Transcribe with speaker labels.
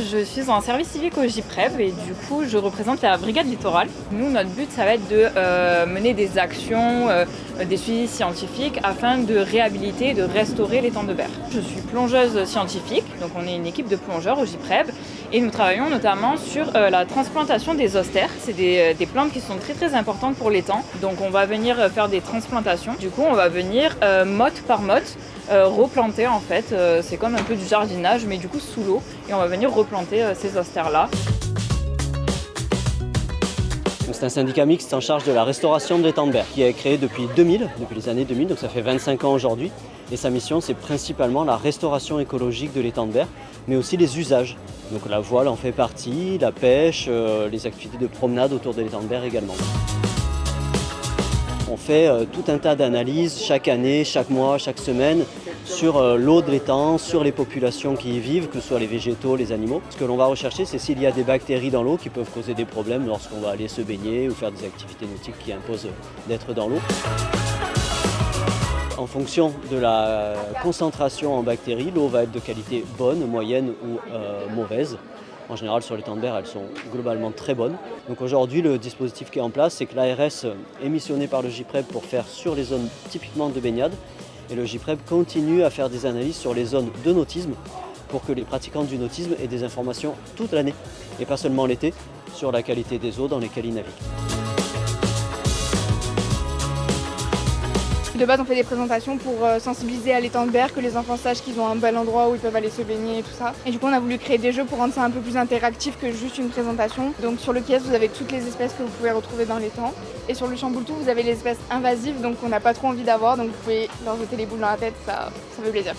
Speaker 1: je suis en service civique au JPREV et du coup je représente la brigade littorale. Nous, notre but ça va être de mener des actions, des suivis scientifiques afin de réhabiliter et de restaurer l'étang de Berre. Je suis plongeuse scientifique, donc on est une équipe de plongeurs au JPREV et nous travaillons notamment sur la transplantation des austères. C'est des plantes qui sont très très importantes pour l'étang, donc on va venir faire des transplantations. Du coup on va venir motte par motte replanter en fait, c'est comme un peu du jardinage mais du coup sous l'eau et on va venir replanter ces austères là.
Speaker 2: C'est un syndicat mixte en charge de la restauration de l'étang de Berre qui est créé depuis 2000, depuis les années 2000, donc ça fait 25 ans aujourd'hui. Et sa mission c'est principalement la restauration écologique de l'étang de Berre, mais aussi les usages. Donc la voile en fait partie, la pêche, les activités de promenade autour de l'étang de Berre également. On fait tout un tas d'analyses chaque année, chaque mois, chaque semaine sur l'eau de l'étang, sur les populations qui y vivent, que ce soit les végétaux, les animaux. Ce que l'on va rechercher, c'est s'il y a des bactéries dans l'eau qui peuvent causer des problèmes lorsqu'on va aller se baigner ou faire des activités nautiques qui imposent d'être dans l'eau. En fonction de la concentration en bactéries, l'eau va être de qualité bonne, moyenne ou mauvaise. En général, sur l'étang de Berre, elles sont globalement très bonnes. Donc aujourd'hui, le dispositif qui est en place, c'est que l'ARS est missionné par le JPREV pour faire sur les zones typiquement de baignade. Et le JPREV continue à faire des analyses sur les zones de nautisme pour que les pratiquants du nautisme aient des informations toute l'année, et pas seulement l'été, sur la qualité des eaux dans lesquelles ils naviguent.
Speaker 3: De base, on fait des présentations pour sensibiliser à l'étang de Berre, que les enfants sachent qu'ils ont un bel endroit où ils peuvent aller se baigner et tout ça. Et du coup, on a voulu créer des jeux pour rendre ça un peu plus interactif que juste une présentation. Donc sur le kiosque, vous avez toutes les espèces que vous pouvez retrouver dans l'étang. Et sur le chamboule-tout, vous avez les espèces invasives, donc on n'a pas trop envie d'avoir. Donc vous pouvez leur jeter les boules dans la tête, ça fait plaisir.